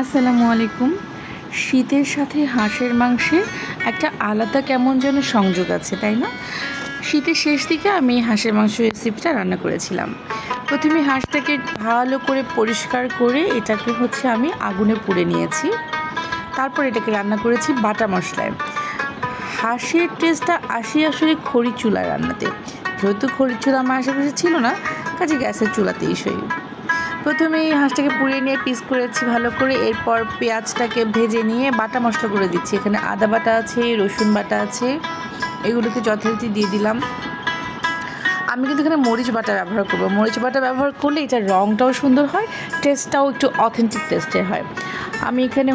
আসসালামু আলাইকুম। শীতের সাথে হাঁসের মাংসের একটা আলাদা কেমন যেন সংযোগ আছে, তাই না? শীতের শেষ দিকে আমি হাঁসের মাংস রেসিপিটা রান্না করেছিলাম। প্রথমে হাঁসটাকে ভালো করে পরিষ্কার করে এটাকে আমি আগুনে পুড়ে নিয়েছি। তারপর এটাকে রান্না করেছি বাটা মশলায়। হাঁসের টেস্টটা আসে আসলে খড়ি চুলায় রান্নাতে। যেহেতু খড়ির চুলা আমার আশেপাশে ছিল না, কাজে গ্যাসের চুলাতেই সই। প্রথমে এই হাঁসটাকে পুড়িয়ে নিয়ে পিস করেছি ভালো করে। এরপর পেঁয়াজটাকে ভেজে নিয়ে বাটা মশলা করে দিচ্ছি। এখানে আদা বাটা আছে, রসুন বাটা আছে, এগুলোকে যথারীতি দিয়ে দিলাম। আমি কিন্তু এখানে মরিচ বাটা ব্যবহার করবো। মরিচ বাটা ব্যবহার করলে এটার রঙটাও সুন্দর হয়, টেস্টটাও একটু অথেন্টিক টেস্টের হয়। আমি এখানে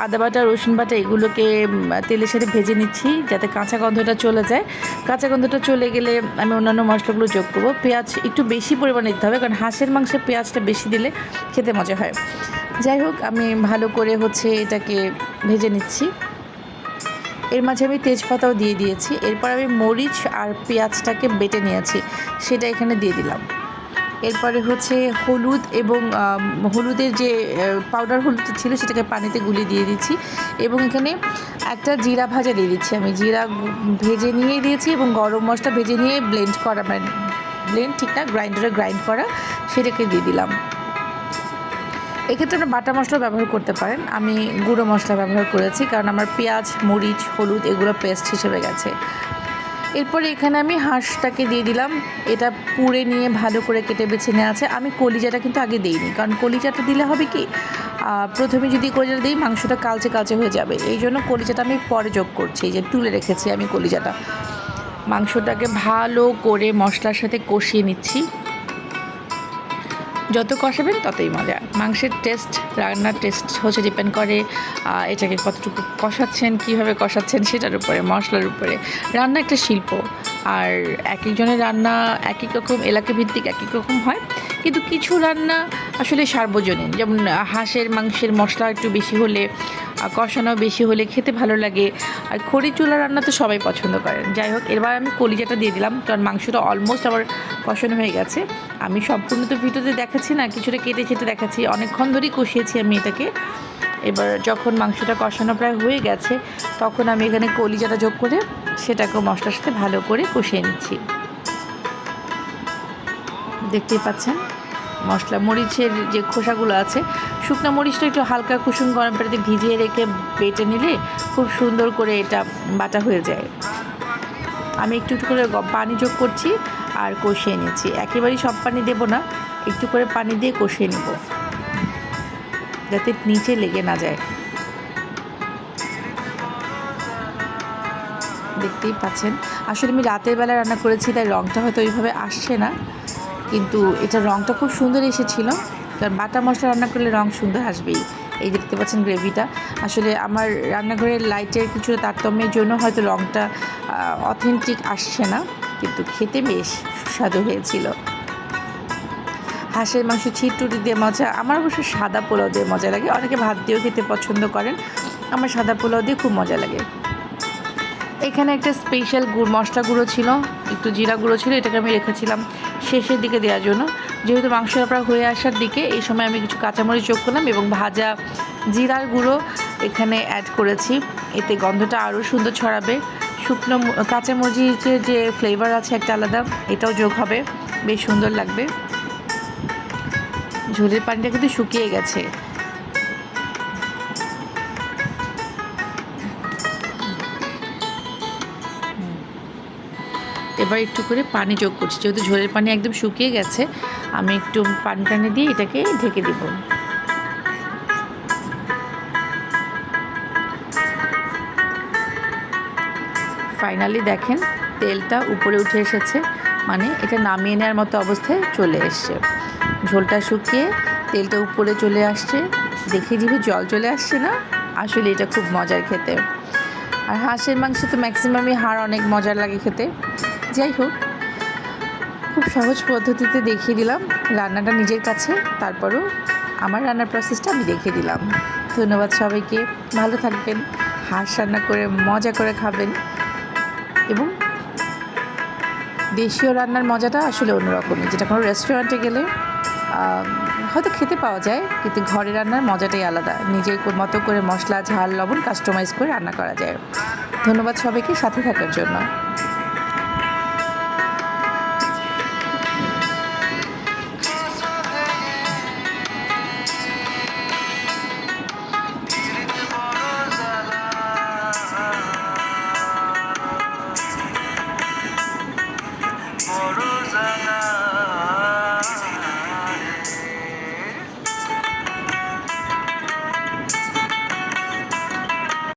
আদা বাটা, রসুন বাটা এগুলোকে তেলের সাথে ভেজে নিচ্ছি যাতে কাঁচা গন্ধটা চলে যায়। কাঁচা গন্ধটা চলে গেলে আমি অন্যান্য মশলাগুলো যোগ করবো। পেঁয়াজ একটু বেশি পরিমাণে দিতে হবে, কারণ হাঁসের মাংসে পেঁয়াজটা বেশি দিলে খেতে মজা হয়। যাই হোক, আমি ভালো করে এটাকে ভেজে নিচ্ছি। এর মাঝে আমি তেজপাতাও দিয়ে দিয়েছি। এরপর আমি মরিচ আর পেঁয়াজটাকে বেটে নিয়েছি, সেটা এখানে দিয়ে দিলাম। এরপরে হলুদ এবং হলুদের যে পাউডার হলুদ ছিল সেটাকে পানিতে গুলিয়ে দিয়ে দিচ্ছি, এবং এখানে একটা জিরা ভাজা দিয়ে দিচ্ছি। আমি জিরা ভেজে নিয়ে দিয়েছি এবং গরম মশলা ভেজে নিয়ে ব্লেন্ড করা, মানে ব্লেন্ড ঠিক না, গ্রাইন্ডারে গ্রাইন্ড করা, সেটাকে দিয়ে দিলাম। এক্ষেত্রে আমরা বাটা মশলা ব্যবহার করতে পারেন, আমি গুঁড়ো মশলা ব্যবহার করেছি কারণ আমার পেঁয়াজ, মরিচ, হলুদ এগুলো পেস্ট হিসেবে গেছে। এরপরে এখানে আমি হাঁসটাকে দিয়ে দিলাম। এটা পুড়ে নিয়ে ভালো করে কেটে বেছে নেওয়া আছে। আমি কলিজাটা কিন্তু আগে দিইনি, কারণ কলিজাটা দিলে হবে কি, প্রথমে যদি কলিজাটা দিই মাংসটা কালচে কালচে হয়ে যাবে। এই জন্য কলিজাটা আমি পরে যোগ করছি, যে তুলে রেখেছি আমি কলিজাটা। মাংসটাকে ভালো করে মশলার সাথে কষিয়ে নিচ্ছি। যত কষাবেন ততই মজা। মাংসের টেস্ট, রান্নার টেস্ট ডিপেন্ড করে এটাকে কতটুকু কষাচ্ছেন, কীভাবে কষাচ্ছেন সেটার উপরে, মশলার উপরে। রান্না একটা শিল্প, আর এক একজনের রান্না এক এক রকম, এলাকা ভিত্তিক এক এক রকম হয়, কিন্তু কিছু রান্না আসলে সার্বজনীন। যেমন হাঁসের মাংসের মশলা একটু বেশি হলে, কষানো বেশি হলে খেতে ভালো লাগে। আর খড়ি চুলা রান্না তো সবাই পছন্দ করেন। যাই হোক, এবার আমি কলিজাটা দিয়ে দিলাম, কারণ মাংসটা অলমোস্ট আমার কষানো হয়ে গেছে। আমি সম্পূর্ণ তো ভিডিওতে দেখাচ্ছি না, কিছুটা কেটে কেটে দেখাচ্ছি। অনেকক্ষণ ধরেই কষিয়েছি আমি এটাকে। এবার যখন মাংসটা কষানো প্রায় হয়ে গেছে, তখন আমি এখানে কলিজাটা যোগ করে সেটাকেও মশলার সাথে ভালো করে কষিয়ে নিচ্ছি। দেখতেই পাচ্ছেন মশলা, মরিচের যে খোসাগুলো আছে, শুকনো মরিচটা একটু হালকা কুসুম গরম পানিতে ভিজিয়ে রেখে বেটে নিলে খুব সুন্দর করে এটা বাটা হয়ে যায়। আমি একটু একটু করে পানি যোগ করছি আর কষিয়ে নিচ্ছি। একেবারেই সব পানি দেব না, একটু করে পানি দিয়ে কষিয়ে নেব যাতে নিচে লেগে না যায়। দেখতেই পাচ্ছেন, আসলে আমি রাতের বেলা রান্না করেছি, তাই রঙটা হয়তো ওইভাবে আসছে না, কিন্তু এটার রঙটা খুব সুন্দর এসেছিলো। কারণ বাটা মশলা রান্না করলে রঙ সুন্দর আসবেই। এই দেখতে পাচ্ছেন গ্রেভিটা, আসলে আমার রান্নাঘরের লাইটের কিছুটা তারতম্যের জন্য হয়তো রঙটা অথেন্টিক আসছে না, কিন্তু খেতে বেশ সুস্বাদু হয়েছিল। হাঁসের মাংস ছিটটুটি দিয়ে মজা। আমার অবশ্য সাদা পোলাও দিয়ে মজা লাগে, অনেকে ভাত দিয়েও খেতে পছন্দ করেন, আমার সাদা পোলাও দিয়ে খুব মজা লাগে। এখানে একটা স্পেশাল মশলা গুঁড়ো ছিল, একটু জিরা গুঁড়ো ছিল, এটাকে আমি রেখেছিলাম শেষের দিকে দেওয়ার জন্য। যেহেতু মাংসটা প্রায় হয়ে আসার দিকে, এই সময় আমি কিছু কাঁচামরিচ যোগ করলাম এবং ভাজা জিরার গুঁড়ো এখানে অ্যাড করেছি, এতে গন্ধটা আরও সুন্দর ছড়াবে। শুকনো কাঁচামরিচের যে ফ্লেভার আছে একটা আলাদা, এটাও যোগ হবে, বেশ সুন্দর লাগবে। ঝোলের পানিটা কিন্তু শুকিয়ে গেছে। এবার একটু করে পানি যোগ করছি, যেহেতু ঝোলের পানি একদম শুকিয়ে গেছে, আমি একটু পানি টানি দিয়ে এটাকে ঢেকে দেব। ফাইনালি দেখেন তেলটা উপরে উঠে এসেছে, মানে এটা নামিয়ে নেওয়ার মতো অবস্থায় চলে এসছে। ঝোলটা শুকিয়ে তেলটা উপরে চলে আসছে, দেখে জিভে জল চলে আসছে না? আসলে এটা খুব মজার খেতে। আর হাঁসের মাংস তো ম্যাক্সিমামই হাড় অনেক মজার লাগে খেতে। যাই হোক, খুব সহজ পদ্ধতিতে দেখিয়ে দিলাম রান্নাটা নিজের কাছে, তারপরও আমার রান্নার প্রসেসটা আমি দেখিয়ে দিলাম। ধন্যবাদ সবাইকে, ভালো থাকবেন, হাঁস রান্না করে মজা করে খাবেন। এবং দেশীয় রান্নার মজাটা আসলে অন্যরকমই, যেটা কোনো রেস্টুরেন্টে গেলে হয়তো খেতে পাওয়া যায়, কিন্তু ঘরে রান্নার মজাটাই আলাদা। নিজের মতো করে মশলা, ঝাল, লবণ কাস্টমাইজ করে রান্না করা যায়। ধন্যবাদ সবাইকে সাথে থাকার জন্য।